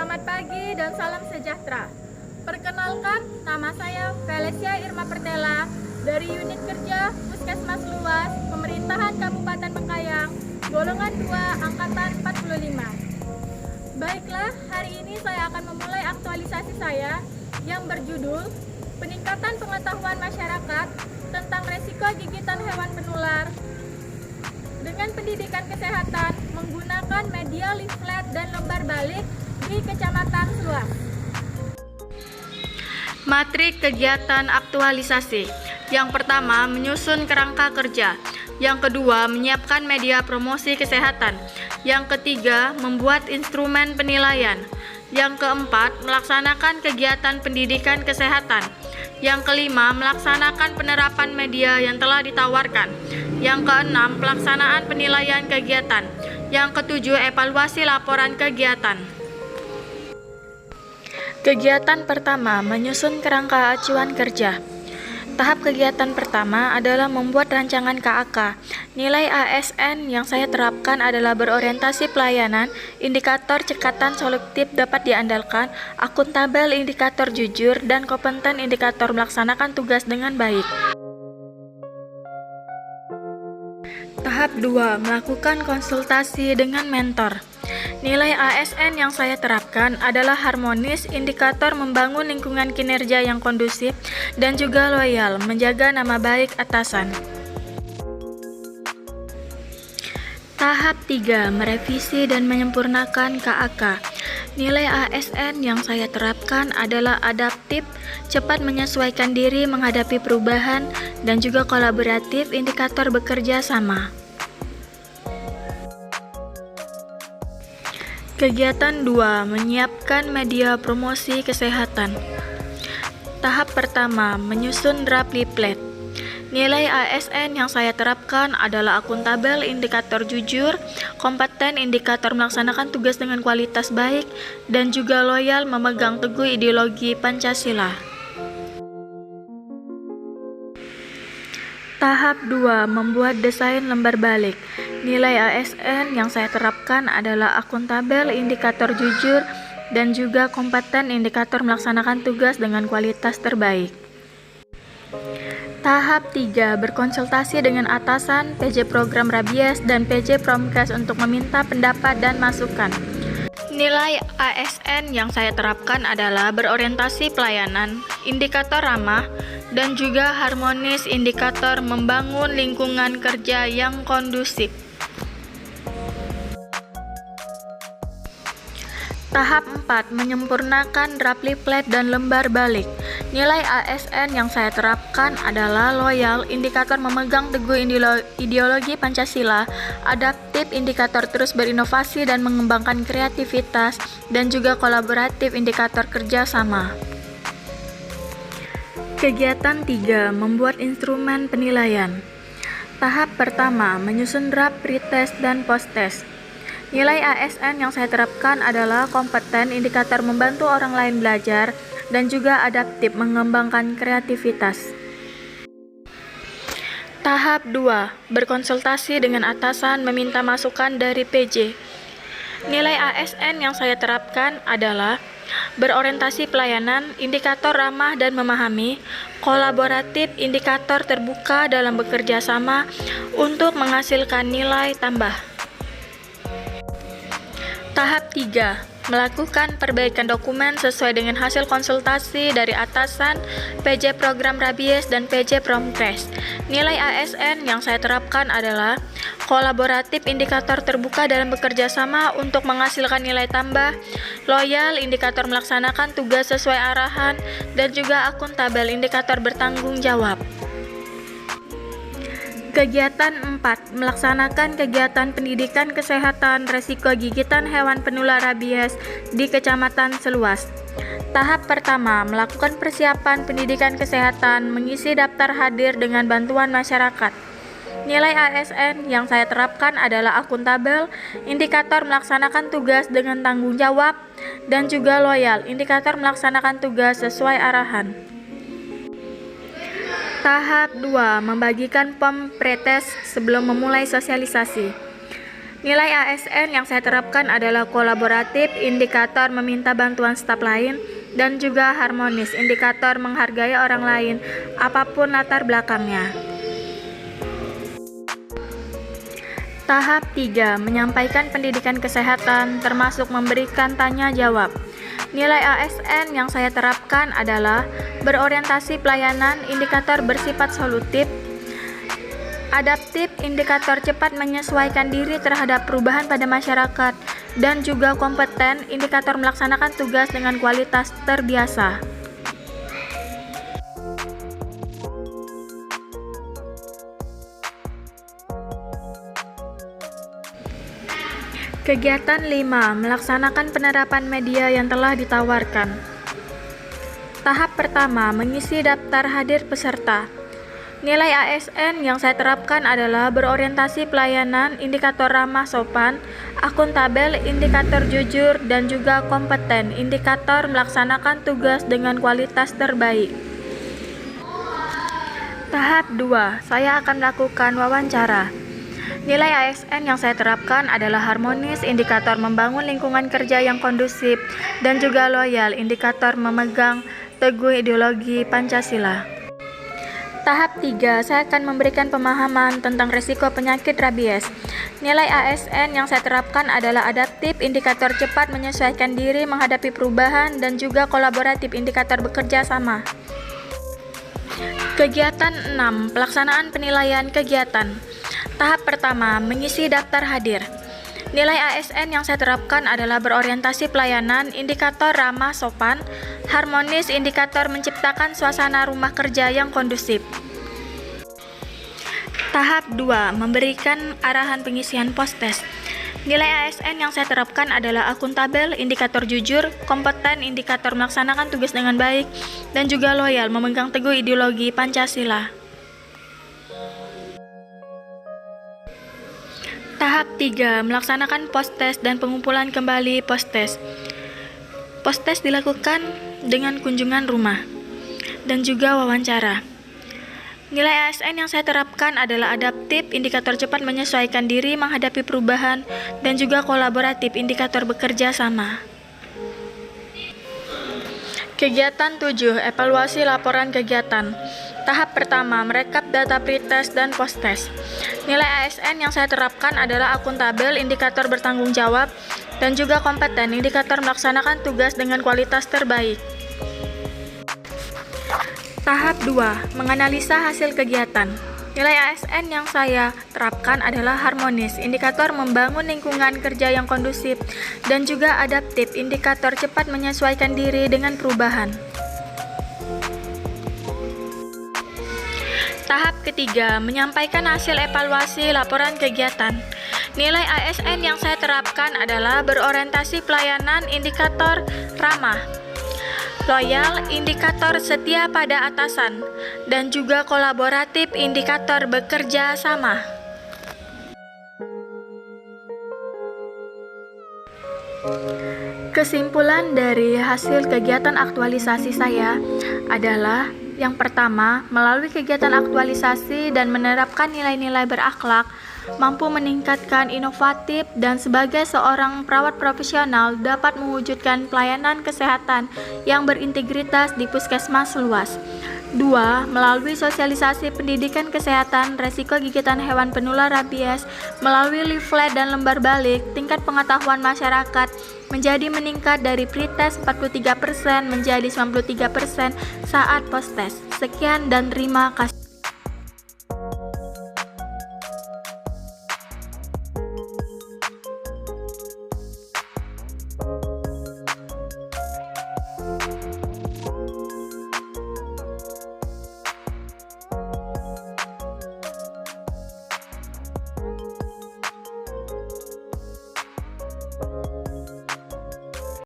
Selamat pagi dan salam sejahtera. Perkenalkan, nama saya Felicia Irma Pertela dari Unit Kerja Puskesmas Luas, Pemerintahan Kabupaten Bengkayang, golongan 2, angkatan 45. Baiklah, hari ini saya akan memulai aktualisasi saya yang berjudul Peningkatan Pengetahuan Masyarakat tentang Resiko Gigitan Hewan Penular dengan pendidikan kesehatan menggunakan media leaflet dan lembar balik di Kecamatan Seluas. Materi kegiatan aktualisasi. Yang pertama, menyusun kerangka kerja. Yang kedua, menyiapkan media promosi kesehatan. Yang ketiga, membuat instrumen penilaian. Yang keempat, melaksanakan kegiatan pendidikan kesehatan. Yang kelima, melaksanakan penerapan media yang telah ditawarkan. Yang keenam, pelaksanaan penilaian kegiatan. Yang ketujuh, evaluasi laporan kegiatan. Kegiatan pertama, menyusun kerangka acuan kerja. Tahap kegiatan pertama adalah membuat rancangan KAK. Nilai ASN yang saya terapkan adalah berorientasi pelayanan, indikator cekatan selektif dapat diandalkan, akuntabel indikator jujur, dan kompeten indikator melaksanakan tugas dengan baik. Tahap 2, melakukan konsultasi dengan mentor. Nilai ASN yang saya terapkan adalah harmonis, indikator membangun lingkungan kinerja yang kondusif, dan juga loyal, menjaga nama baik atasan. Tahap 3, merevisi dan menyempurnakan KAK. Nilai ASN yang saya terapkan adalah adaptif, cepat menyesuaikan diri menghadapi perubahan, dan juga kolaboratif, indikator bekerja sama. Kegiatan 2, menyiapkan media promosi kesehatan. Tahap pertama, menyusun draft leaflet. Nilai ASN yang saya terapkan adalah akuntabel, indikator jujur, kompeten, indikator melaksanakan tugas dengan kualitas baik, dan juga loyal memegang teguh ideologi Pancasila. Tahap 2, membuat desain lembar balik. Nilai ASN yang saya terapkan adalah akuntabel, indikator jujur, dan juga kompeten, indikator melaksanakan tugas dengan kualitas terbaik. Tahap 3, berkonsultasi dengan atasan, PJ Program Rabies, dan PJ Promkes untuk meminta pendapat dan masukan. Nilai ASN yang saya terapkan adalah berorientasi pelayanan, indikator ramah, dan juga harmonis, indikator membangun lingkungan kerja yang kondusif. Tahap 4, menyempurnakan draft leaflet dan lembar balik. Nilai ASN yang saya terapkan adalah loyal, indikator memegang teguh ideologi Pancasila, adaptif, indikator terus berinovasi dan mengembangkan kreativitas, dan juga kolaboratif, indikator kerja sama. Kegiatan 3, membuat instrumen penilaian. Tahap pertama, menyusun draft pretest dan posttest. Nilai ASN yang saya terapkan adalah kompeten, indikator membantu orang lain belajar, dan juga adaptif, mengembangkan kreativitas. Tahap 2, berkonsultasi dengan atasan, meminta masukan dari PJ. Nilai ASN yang saya terapkan adalah berorientasi pelayanan, indikator ramah dan memahami, kolaboratif, indikator terbuka dalam bekerja sama untuk menghasilkan nilai tambah. Tahap 3, melakukan perbaikan dokumen sesuai dengan hasil konsultasi dari atasan, PJ Program Rabies, dan PJ Promkes. Nilai ASN yang saya terapkan adalah kolaboratif, indikator terbuka dalam bekerja sama untuk menghasilkan nilai tambah, loyal, indikator melaksanakan tugas sesuai arahan, dan juga akuntabel, indikator bertanggung jawab. Kegiatan 4, melaksanakan kegiatan pendidikan kesehatan resiko gigitan hewan penular rabies di Kecamatan Seluas. Tahap pertama, melakukan persiapan pendidikan kesehatan, mengisi daftar hadir dengan bantuan masyarakat. Nilai ASN yang saya terapkan adalah akuntabel, indikator melaksanakan tugas dengan tanggung jawab, dan juga loyal, indikator melaksanakan tugas sesuai arahan. Tahap 2, membagikan form pretest sebelum memulai sosialisasi. Nilai ASN yang saya terapkan adalah kolaboratif, indikator meminta bantuan staf lain, dan juga harmonis, indikator menghargai orang lain, apapun latar belakangnya. Tahap 3, menyampaikan pendidikan kesehatan, termasuk memberikan tanya jawab. Nilai ASN yang saya terapkan adalah berorientasi pelayanan, indikator bersifat solutif, adaptif, indikator cepat menyesuaikan diri terhadap perubahan pada masyarakat, dan juga kompeten, indikator melaksanakan tugas dengan kualitas terbiasa. Kegiatan 5, melaksanakan penerapan media yang telah ditawarkan. Tahap pertama, mengisi daftar hadir peserta. Nilai ASN yang saya terapkan adalah berorientasi pelayanan, indikator ramah sopan, akuntabel, indikator jujur, dan juga kompeten, indikator melaksanakan tugas dengan kualitas terbaik. Tahap 2, saya akan melakukan wawancara. Nilai ASN yang saya terapkan adalah harmonis, indikator membangun lingkungan kerja yang kondusif, dan juga loyal, indikator memegang teguh ideologi Pancasila. Tahap 3, saya akan memberikan pemahaman tentang risiko penyakit rabies. Nilai ASN yang saya terapkan adalah adaptif, indikator cepat menyesuaikan diri menghadapi perubahan, dan juga kolaboratif, indikator bekerja sama. Kegiatan 6, pelaksanaan penilaian kegiatan. Tahap pertama, mengisi daftar hadir. Nilai ASN yang saya terapkan adalah berorientasi pelayanan, indikator ramah sopan, harmonis, indikator menciptakan suasana rumah kerja yang kondusif. Tahap 2, memberikan arahan pengisian post-test. Nilai ASN yang saya terapkan adalah akuntabel, indikator jujur, kompeten, indikator melaksanakan tugas dengan baik, dan juga loyal, memegang teguh ideologi Pancasila. Tahap 3, melaksanakan post-test dan pengumpulan kembali post-test. Post-test dilakukan dengan kunjungan rumah dan juga wawancara. Nilai ASN yang saya terapkan adalah adaptif, indikator cepat menyesuaikan diri menghadapi perubahan, dan juga kolaboratif, indikator bekerja sama. Kegiatan 7, evaluasi laporan kegiatan. Tahap pertama, merekap data pretest dan post-test. Nilai ASN yang saya terapkan adalah akuntabel, indikator bertanggung jawab, dan juga kompeten, indikator melaksanakan tugas dengan kualitas terbaik. Tahap 2, menganalisa hasil kegiatan. Nilai ASN yang saya terapkan adalah harmonis, indikator membangun lingkungan kerja yang kondusif, dan juga adaptif, indikator cepat menyesuaikan diri dengan perubahan. Tahap ketiga, menyampaikan hasil evaluasi laporan kegiatan. Nilai ASN yang saya terapkan adalah berorientasi pelayanan, indikator ramah, loyal, indikator setia pada atasan, dan juga kolaboratif, indikator bekerja sama. Kesimpulan dari hasil kegiatan aktualisasi saya adalah yang pertama, melalui kegiatan aktualisasi dan menerapkan nilai-nilai berakhlak, mampu meningkatkan inovatif dan sebagai seorang perawat profesional dapat mewujudkan pelayanan kesehatan yang berintegritas di puskesmas luas. 2. Melalui sosialisasi pendidikan kesehatan resiko gigitan hewan penular rabies melalui leaflet dan lembar balik, tingkat pengetahuan masyarakat menjadi meningkat dari pretest 43% menjadi 93% saat post-test. Sekian dan terima kasih.